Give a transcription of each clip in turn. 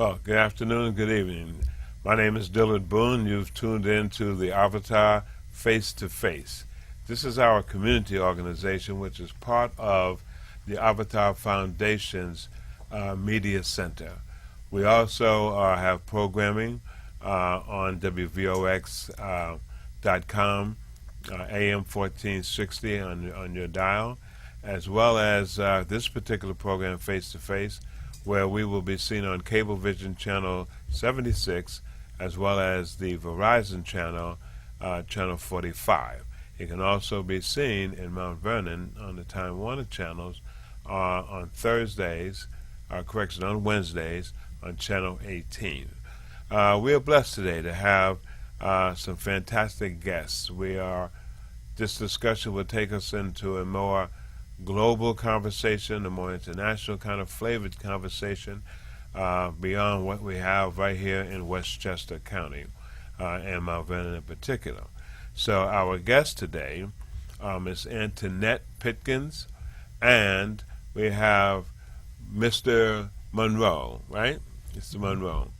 Well, good afternoon, good evening. My name is Dillard Boone. You've tuned in to the Avatar Face to Face. This is our community organization, which is part of the Avatar Foundation's Media Center. We also have programming on WVOX.com, AM 1460 on your dial, as well as this particular program, Face to Face, where we will be seen on Cablevision Channel 76, as well as the Verizon Channel, Channel 45. It can also be seen in Mount Vernon on the Time Warner channels on Thursdays, on Wednesdays, on Channel 18. We are blessed today to have some fantastic guests. This discussion will take us into a more global conversation, a more international kind of flavored conversation beyond what we have right here in Westchester County and Mount Vernon in particular. So our guest today is Munroe Pitcan, and we have Mr. Munroe, right? Mr. Munroe.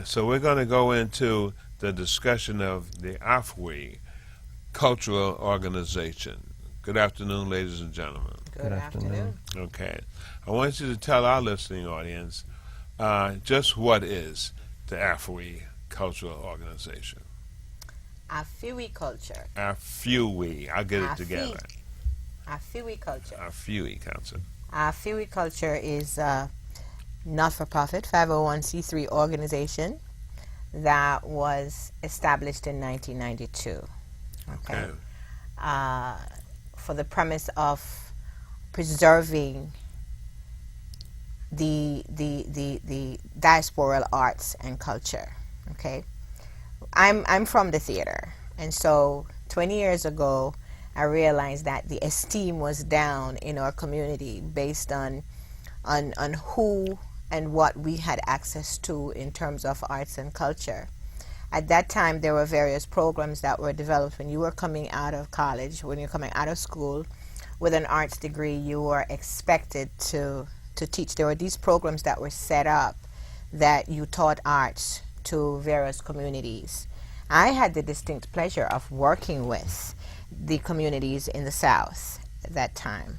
So we're going to go into the discussion of the AFWE Cultural Organization. Good afternoon, ladies and gentlemen. Good afternoon. Okay. I want you to tell our listening audience just what is the AFWE Cultural Organization. AFWE culture. AFWE. I'll get it together. AFWE culture. AFWE culture. AFWE culture is a not-for-profit 501c3 organization that was established in 1992. Okay. For the premise of preserving the diasporal arts and culture. Okay, I'm from the theater, and so 20 years ago, I realized that the esteem was down in our community based on who and what we had access to in terms of arts and culture. At that time, there were various programs that were developed. When you were coming out of college, when you're coming out of school with an arts degree, you were expected to teach. There were these programs that were set up that you taught arts to various communities. I had the distinct pleasure of working with the communities in the South at that time,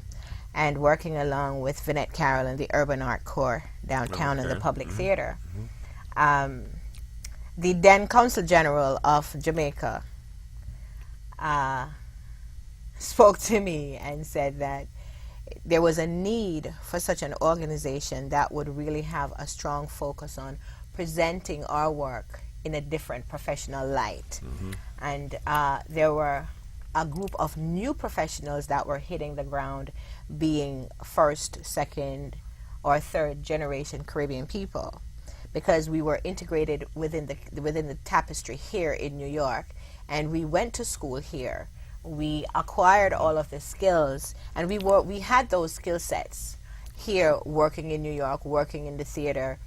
and working along with Vinette Carroll and the Urban Art Corps downtown in the Public Theater. The then Consul General of Jamaica spoke to me and said that there was a need for such an organization that would really have a strong focus on presenting our work in a different professional light. And there were a group of new professionals that were hitting the ground, being first, second, or third generation Caribbean people, because we were integrated within the tapestry here in New York, and we went to school here. We acquired all of the skills, and we had those skill sets here, working in New York, working in the theater.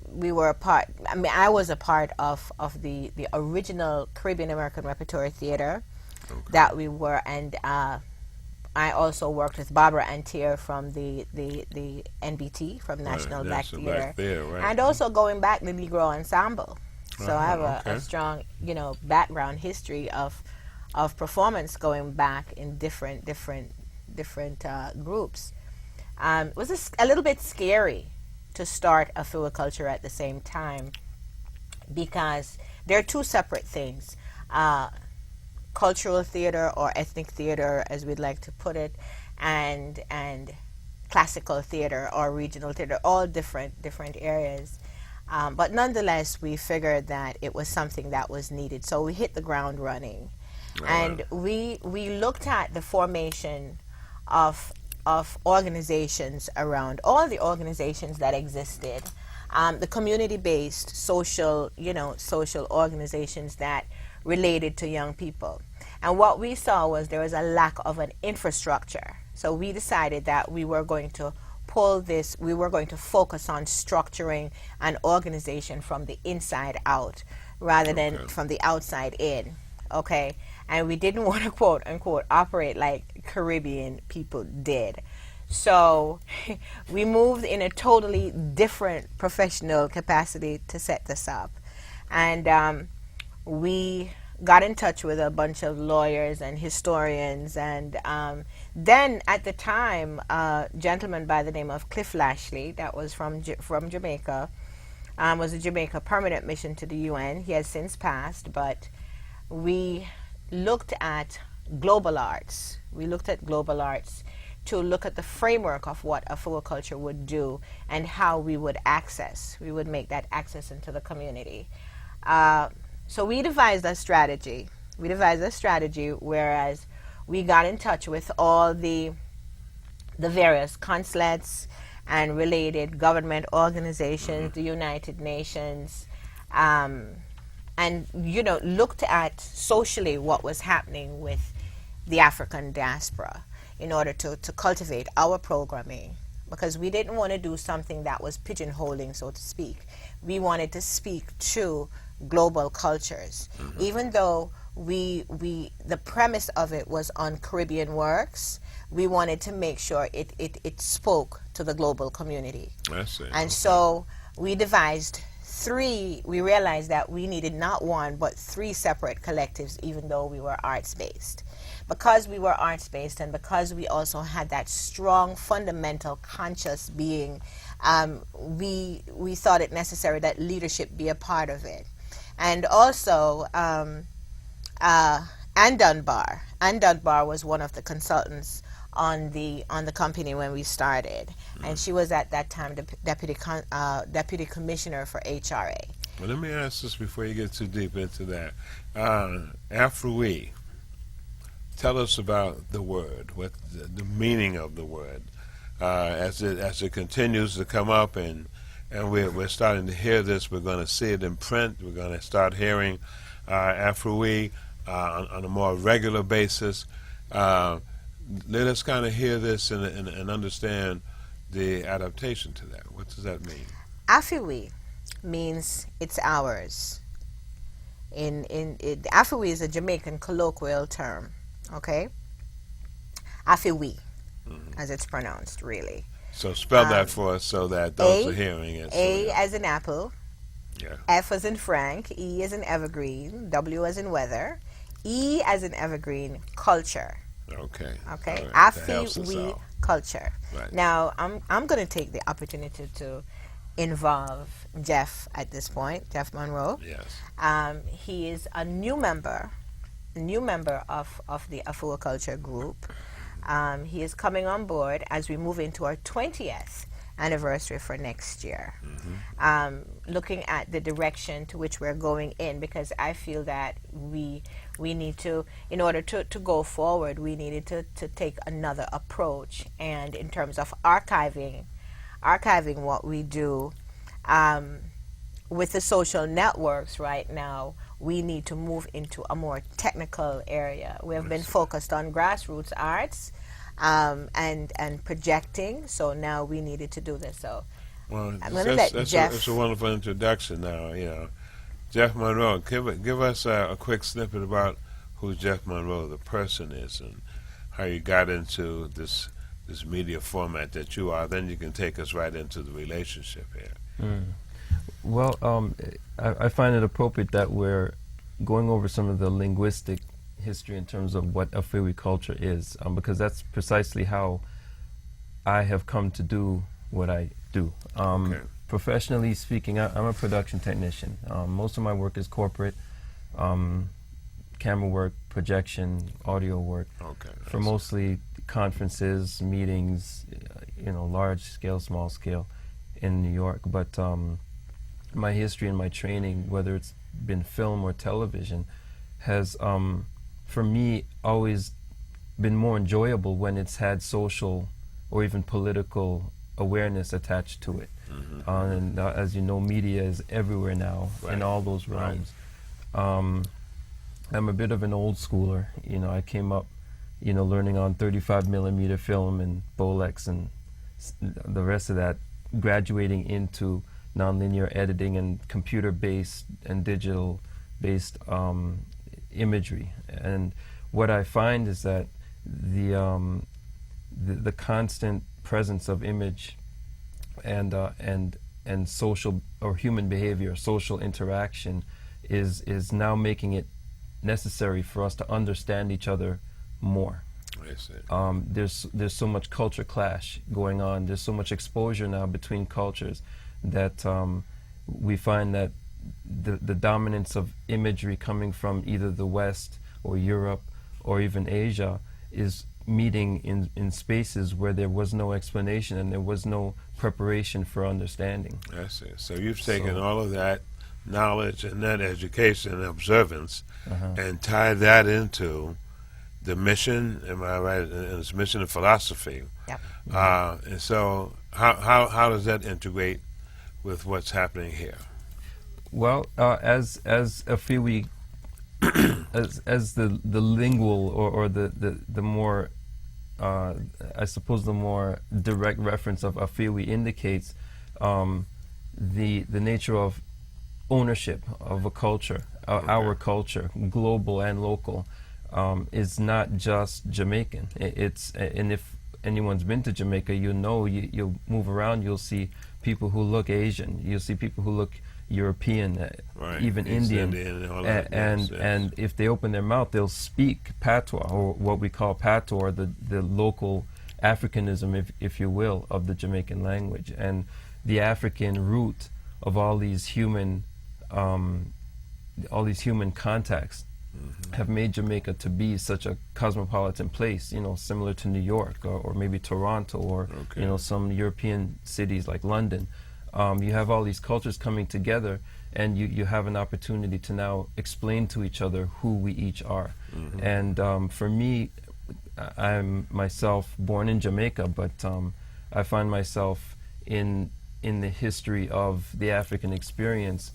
We were a part. I mean, I was a part of the original Caribbean American Repertory Theater that we were, and I also worked with Barbara Antier from the NBT, from National Black Theater, right. and also going back the Negro Ensemble. So I have a strong, background history of performance going back in different groups. It was a little bit scary to start a AFWE culture at the same time, because they're two separate things. Cultural theater, or ethnic theater as we'd like to put it, and classical theater or regional theater, all different areas. But nonetheless, we figured that it was something that was needed, so we hit the ground running. And we looked at the formation of organizations around, all the organizations that existed, the community-based social organizations that related to young people. And what we saw was there was a lack of an infrastructure. So we decided that we were going to focus on structuring an organization from the inside out rather than from the outside in. Okay? And we didn't want to quote unquote operate like Caribbean people did. So we moved in a totally different professional capacity to set this up. And we got in touch with a bunch of lawyers and historians. And then at the time, a gentleman by the name of Cliff Lashley, that was from Jamaica, was a Jamaica permanent mission to the UN. He has since passed, but we looked at global arts. We looked at global arts to look at the framework of what Afua culture would do and how we would make that access into the community. So we devised a strategy. Whereas we got in touch with all the various consulates and related government organizations, the United Nations, and looked at socially what was happening with the African diaspora in order to cultivate our programming, because we didn't want to do something that was pigeonholing, so to speak. We wanted to speak to global cultures, even though the premise of it was on Caribbean works. We wanted to make sure it spoke to the global community. I see. And so we devised we realized that we needed not one but three separate collectives, even though we were arts-based. Because we were arts-based and because we also had that strong fundamental conscious being, we thought it necessary that leadership be a part of it. And also, Ann Dunbar was one of the consultants on the company when we started, and she was at that time the deputy commissioner for HRA. Well, let me ask this before you get too deep into that. After we tell us about the word, what the meaning of the word, as it continues to come up, and we're starting to hear this. We're going to see it in print. We're going to start hearing Afro we on a more regular basis. Let us kind of hear this and understand the adaptation to that. What does that mean? Afiwi means it's ours. Afiwi is a Jamaican colloquial term. Okay, Afiwi, as it's pronounced, really. So spell that for us so that those are hearing it. A as in apple, yeah. F as in Frank, E as in evergreen, W as in weather, E as in evergreen, culture. Okay. Okay. Right. Afi-we culture. Right. Now I'm going to take the opportunity to involve Jeff at this point, Jeff Munroe. Yes. He is a new member of the Afua Culture Group. He is coming on board as we move into our 20th anniversary for next year. Looking at the direction to which we're going in, because I feel that we need to, in order to go forward, we needed to take another approach. And in terms of archiving what we do, with the social networks right now, we need to move into a more technical area. We have been focused on grassroots arts and projecting, so now we needed to do this. So well, I'm going to let Jeff. That's a wonderful introduction now. Jeff Munroe, give us a quick snippet about who Jeff Munroe, the person, is, and how you got into this media format that you are. Then you can take us right into the relationship here. Well, I find it appropriate that we're going over some of the linguistic history in terms of what Afewi culture is, because that's precisely how I have come to do what I do. Okay. Professionally speaking, I'm a production technician. Most of my work is corporate, camera work, projection, audio work, for mostly conferences, meetings, large scale, small scale in New York. But my history and my training, whether it's been film or television, has, for me, always been more enjoyable when it's had social or even political awareness attached to it. And as you know, media is everywhere now, in all those realms. I'm a bit of an old schooler. I came up, learning on 35 millimeter film and Bolex and the rest of that, graduating into nonlinear editing and computer-based and digital-based imagery. And what I find is that the constant presence of image and social or human behavior, social interaction, is now making it necessary for us to understand each other more. There's so much culture clash going on. There's so much exposure now between cultures that we find that the dominance of imagery coming from either the West or Europe or even Asia is meeting in spaces where there was no explanation and there was no preparation for understanding. I see. So you've taken all of that knowledge and that education and observance and tied that into the mission, am I right? And it's mission and philosophy. Yep. And so how does that integrate with what's happening here? Well, as a Fiwi, as the lingual or the more I suppose the more direct reference of Fiwi indicates, the nature of ownership of a culture, our culture, global and local, is not just Jamaican. And if anyone's been to Jamaica, you'll move around, you'll see people who look Asian, you'll see people who look European, even Indian, and if they open their mouth, they'll speak patois, or what we call patois, or the local Africanism, if you will, of the Jamaican language. And the African root of all these human contacts have made Jamaica to be such a cosmopolitan place, similar to New York or maybe Toronto or some European cities like London. You have all these cultures coming together, and you have an opportunity to now explain to each other who we each are. And for me, I'm myself born in Jamaica, but I find myself in the history of the African experience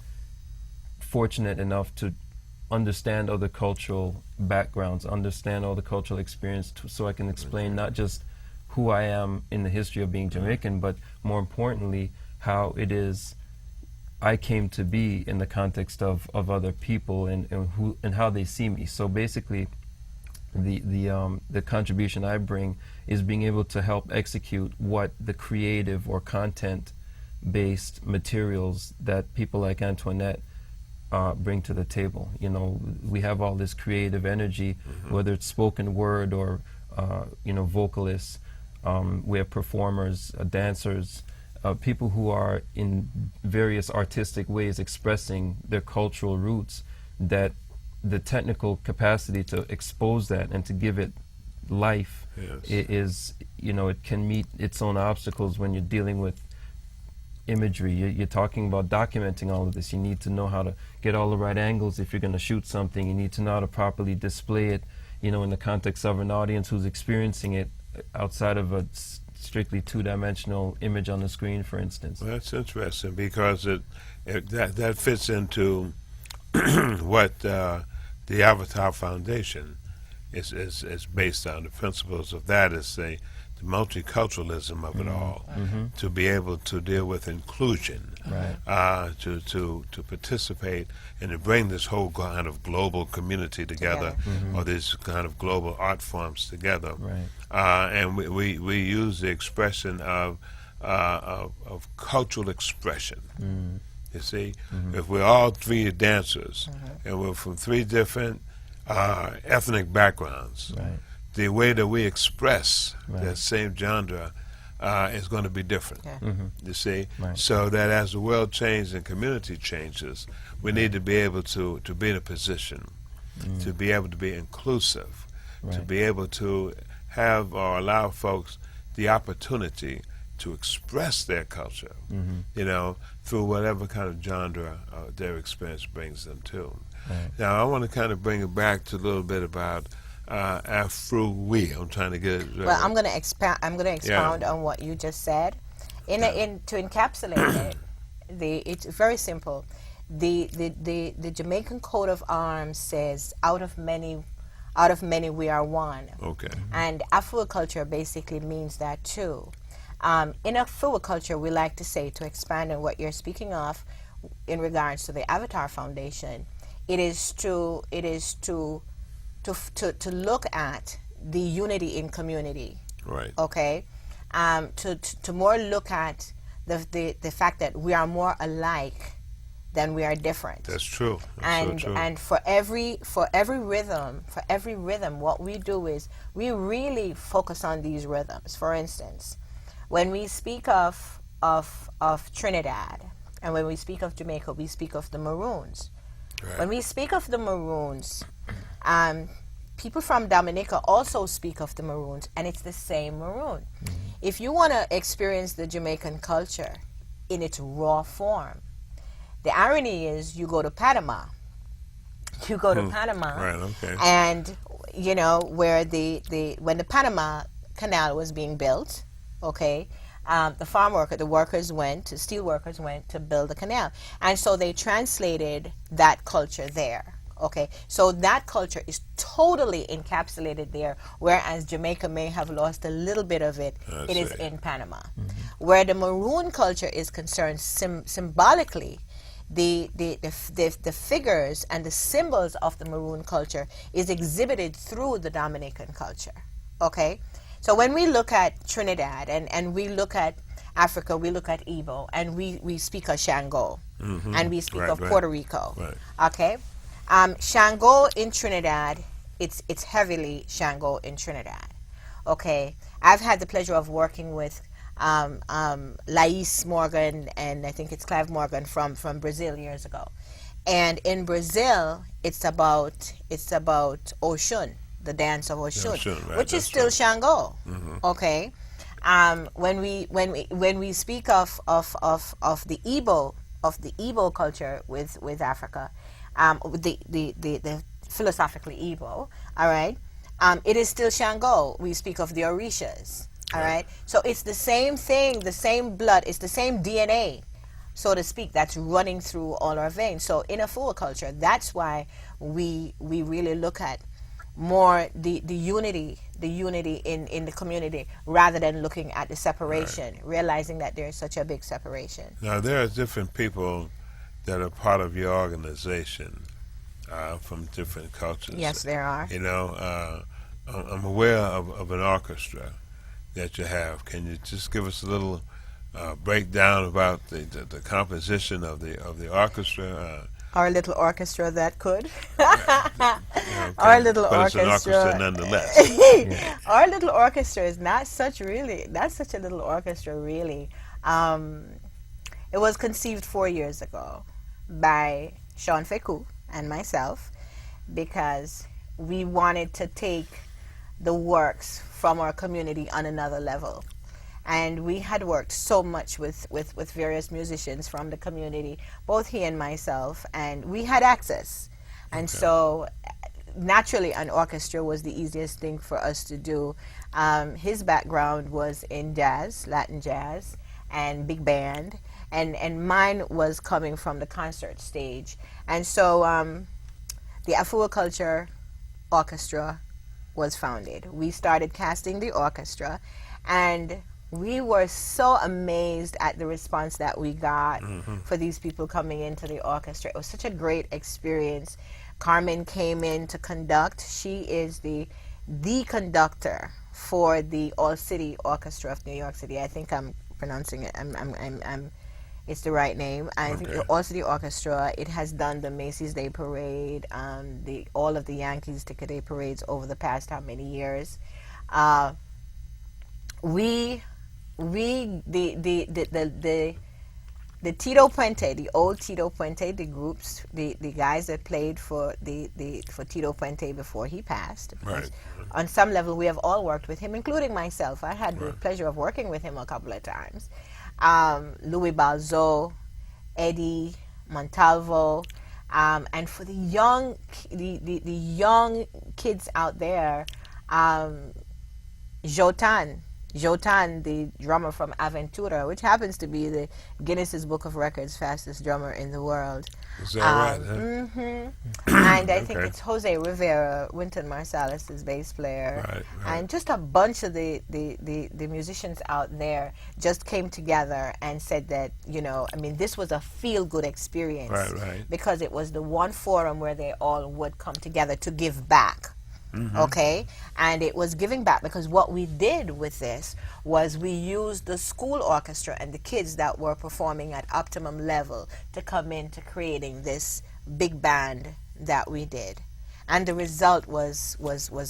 fortunate enough to understand other cultural backgrounds, understand all the cultural experience, so I can explain not just who I am in the history of being Jamaican, but more importantly, how it is I came to be in the context of other people and how they see me. So basically, the contribution I bring is being able to help execute what the creative or content-based materials that people like Antoinette bring to the table. We have all this creative energy, whether it's spoken word or vocalists. We have performers, dancers, people who are in various artistic ways expressing their cultural roots, that the technical capacity to expose that and to give it life is, it can meet its own obstacles when you're dealing with imagery. You're talking about documenting all of this. You need to know how to get all the right angles if you're going to shoot something. You need to know how to properly display it, in the context of an audience who's experiencing it outside of a strictly two-dimensional image on the screen, for instance. Well, that's interesting, because that fits into what the Avatar Foundation is based on. The principles of that is the multiculturalism of it all, to be able to deal with inclusion, to participate and to bring this whole kind of global community together, or these kind of global art forms together. And we use the expression of cultural expression. You see, if we're all three dancers and we're from three different ethnic backgrounds, the way that we express that same genre is going to be different. You see, so that as the world changes and community changes, we need to be able to be in a position to be able to be inclusive, to be able to have or allow folks the opportunity to express their culture, through whatever kind of genre their experience brings them to. Now, I want to kind of bring it back to a little bit about Afro-we. I'm trying to get it. Well, I'm going to expound on what you just said. To encapsulate it, it's very simple. The Jamaican coat of arms says, "Out of many we are one." Okay. And Afro culture basically means that too. In Afro culture, we like to say, to expand on what you're speaking of, in regards to the Avatar Foundation, it is to look at the unity in community. Right. Okay, to more look at the fact that we are more alike than we are different. That's true. That's And so true. and for every rhythm, what we do is we really focus on these rhythms. For instance, when we speak of Trinidad, and when we speak of Jamaica, we speak of the Maroons. Right. When we speak of the Maroons, people from Dominica also speak of the Maroons, and it's the same Maroon. If you want to experience the Jamaican culture in its raw form, the irony is you go to Panama. You go to Panama, Right, okay. and you know where when the Panama Canal was being built, okay, the steel workers went to build the canal, and so they translated that culture there. Okay, so that culture is totally encapsulated there, whereas Jamaica may have lost a little bit of it. It is in Panama. Where the Maroon culture is concerned, symbolically, the figures and the symbols of the Maroon culture is exhibited through the Dominican culture. Okay, so when we look at Trinidad and we look at Africa, we look at Igbo, and we speak of Shango, and we speak of Puerto Rico. Right. Okay. Shango in Trinidad, it's heavily Shango in Trinidad. Okay, I've had the pleasure of working with Lais Morgan, and I think it's Clive Morgan from Brazil years ago. And in Brazil, it's about Oshun, the dance of Oshun, right, which is still Shango. Okay, when we speak of the Igbo culture with Africa. The philosophically Igbo, all right, it is still Shango. We speak of the Orishas, all right. So it's the same thing, the same blood, it's the same DNA, so to speak, that's running through all our veins. So in Afua culture, that's why we really look at more the unity in the community rather than looking at the separation, realizing that there is such a big separation. Now there are different people that are part of your organization from different cultures. Yes, there are. You know, I'm aware of an orchestra that you have. Can you just give us a little breakdown about the composition of the orchestra? Our little orchestra that could. Okay. Our little but orchestra. It's an orchestra nonetheless. Our little orchestra is not such a little orchestra, really. It was conceived 4 years ago by Sean Feku and myself, because we wanted to take the works from our community on another level. And we had worked so much with various musicians from the community, both he and myself, and we had access. And so naturally an orchestra was the easiest thing for us to do. His background was in jazz, Latin jazz, and big band. And mine was coming from the concert stage. And so the Afua Culture Orchestra was founded. We started casting the orchestra, and we were so amazed at the response that we got for these people coming into the orchestra. It was such a great experience. Carmen came in to conduct. She is the conductor for the All City Orchestra of New York City. I think I'm pronouncing it. It's the right name. I think the All City Orchestra. It has done the Macy's Day Parade, all of the Yankees Ticket Day parades over the past how many years. The Tito Puente, the old Tito Puente, the groups, the guys that played for for Tito Puente before he passed. Right. On some level, we have all worked with him, including myself. I had the pleasure of working with him a couple of times. Louis Balzo, Eddie Montalvo, and for the young kids out there, Jotan, the drummer from Aventura, which happens to be the Guinness's Book of Records fastest drummer in the world. Is that right? Huh? And I think it's Jose Rivera, Wynton Marsalis' bass player, Right. and just a bunch of the musicians out there just came together and said that, this was a feel-good experience. Right. Because it was the one forum where they all would come together to give back. Okay, and it was giving back because what we did with this was we used the school orchestra and the kids that were performing at optimum level to come into creating this big band that we did, and the result was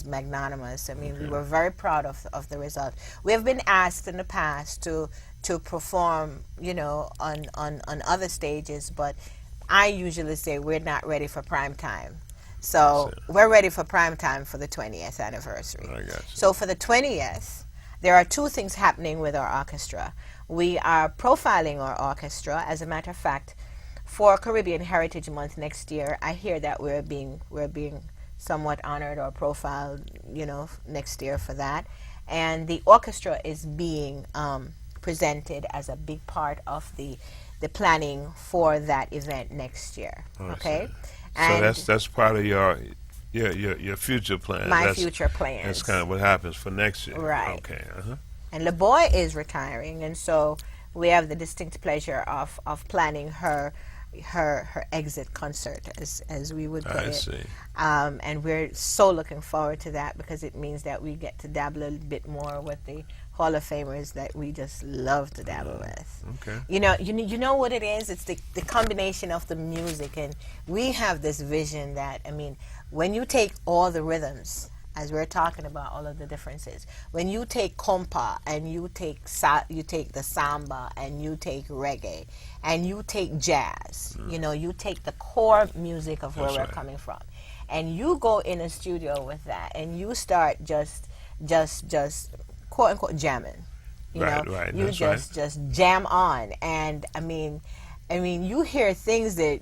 magnanimous. I mean, we were very proud of the result. We have been asked in the past to perform, you know, on other stages, but I usually say we're not ready for prime time. So we're ready for prime time for the 20th anniversary. I got you. So for the 20th, there are two things happening with our orchestra. We are profiling our orchestra. As a matter of fact, for Caribbean Heritage Month next year, I hear that we're being somewhat honored or profiled, you know, next year for that. And the orchestra is being presented as a big part of the planning for that event next year. Okay. So that's part of your future plans. My future plans. That's kind of what happens for next year. Right. Okay. And LeBoy is retiring, and so we have the distinct pleasure of planning her exit concert, as we would put it. I see. And we're so looking forward to that because it means that we get to dabble a little bit more with the Hall of Famers that we just love to dabble with. Okay. You know what it is? It's the combination of the music, and we have this vision that, I mean, when you take all the rhythms, as we're talking about all of the differences, when you take compa and you take the samba and you take reggae and you take jazz, you know, you take the core music of where we're coming from, and you go in a studio with that and you start just quote unquote jamming, you know, you just jam on, and I mean, you hear things that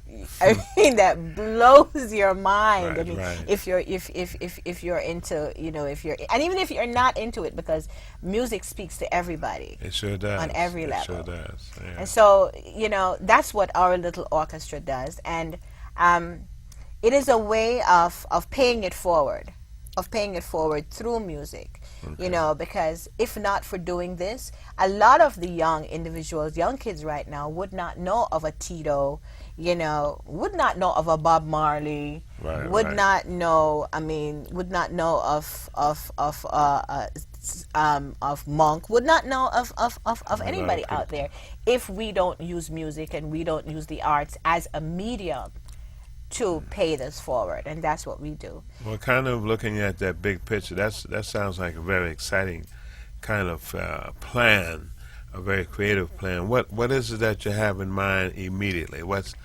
that blows your mind. Right, I mean, right. if you're into, you know, and even if you're not into it, because music speaks to everybody. It sure does. On every level. It sure does. Yeah. And so, you know, that's what our little orchestra does, and it is a way of paying it forward, through music. You know, because if not for doing this, a lot of the young kids right now would not know of a Tito, you know, would not know of a Bob Marley, would not know of Monk, would not know of anybody out there if we don't use music and we don't use the arts as a medium to pay this forward, and that's what we do. Well, kind of looking at that big picture, that sounds like a very exciting kind of plan, a very creative plan. What is it that you have in mind immediately? What's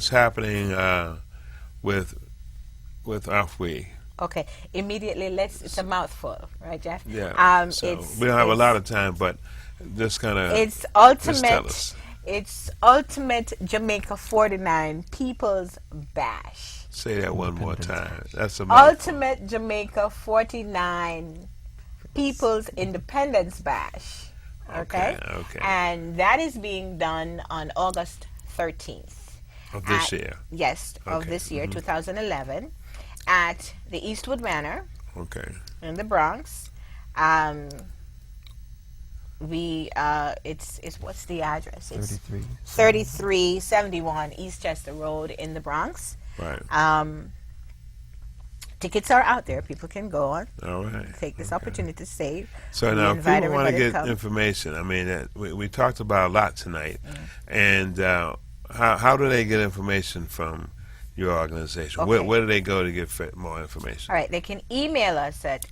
happening with Afwe? Okay, immediately. It's a mouthful, right, Jeff? Yeah. So we don't have a lot of time, but just kind of. It's ultimate. It's Ultimate Jamaica 49 People's Bash. Say that one more time. That's a mouthful. Ultimate Jamaica 49 People's Independence Bash. Okay? And that is being done on August 13th. Of this year? Yes, of this year, 2011, at the Eastwood Manor. Okay. In the Bronx. It's what's the address? It's 3371 Eastchester Road in the Bronx. Right. Tickets are out there. People can go on. All right. Take this opportunity to save. So now, if people want to get information, I mean, we talked about a lot tonight, and how do they get information from your organization? Where do they go to get more information? All right. They can email us at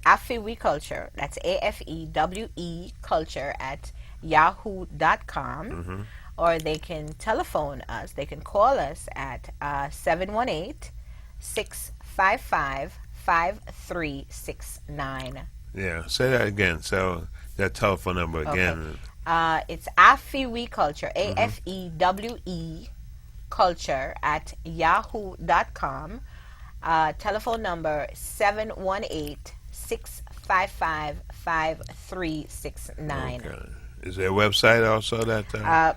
AFEWE Culture, that's AFEWE Culture at yahoo.com, or they can telephone us. They can call us at 718-655-5369. Yeah, say that again. So that telephone number again. It's AFEWE Culture, AFEWE Culture at yahoo.com. Telephone number 718-655-5369. Okay. Is there a website also that?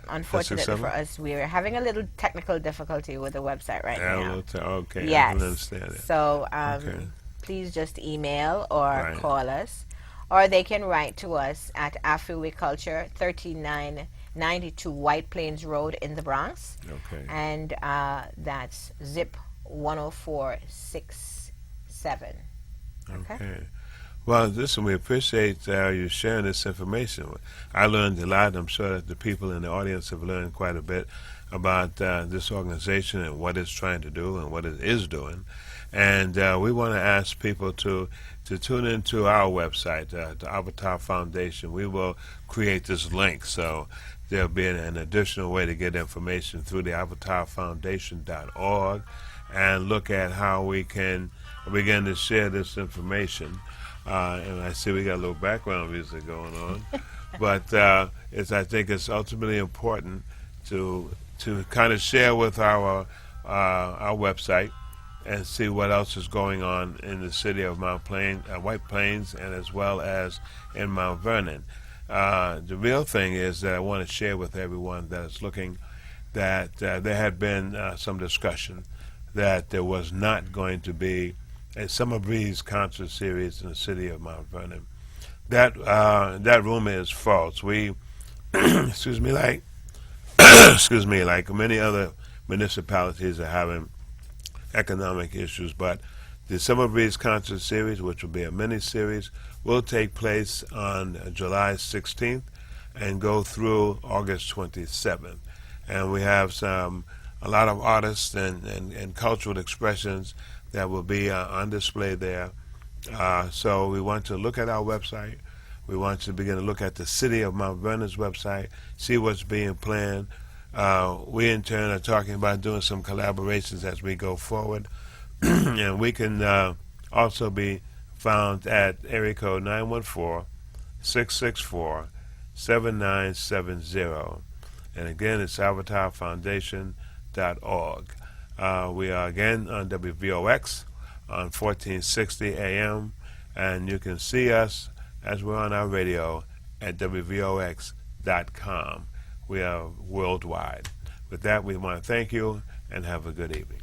Unfortunately for us, we're having a little technical difficulty with the website right now. Okay, yes. I can understand it. So please just email or call us, or they can write to us at AFEWE Culture, 3992 White Plains Road in the Bronx. Okay. And that's zip 1046 7. Okay. Well, listen, we appreciate you sharing this information. I learned a lot. I'm sure that the people in the audience have learned quite a bit about this organization and what it's trying to do and what it is doing. And we want to ask people to tune into our website, the Avatar Foundation. We will create this link, so there'll be an additional way to get information through the avatarfoundation.org and look at how we can begin to share this information. And I see we got a little background music going on, but I think it's ultimately important to kind of share with our website and see what else is going on in the city of White Plains, and as well as in Mount Vernon. The real thing is that I want to share with everyone that is looking that there had been some discussion that there was not going to be a Summer Breeze concert series in the city of Mount Vernon. That rumor is false. We, excuse me, like many other municipalities are having economic issues, but the Summer Breeze concert series, which will be a mini series, will take place on July 16th and go through August 27th. And we have a lot of artists and cultural expressions that will be on display there. So we want to look at our website. We want to begin to look at the city of Mount Vernon's website, see what's being planned. We in turn are talking about doing some collaborations as we go forward. And we can also be found at area code 914-664-7970. And again, it's avatarfoundation.org. We are again on WVOX on 1460 AM, and you can see us as we're on our radio at WVOX.com. We are worldwide. With that, we want to thank you and have a good evening.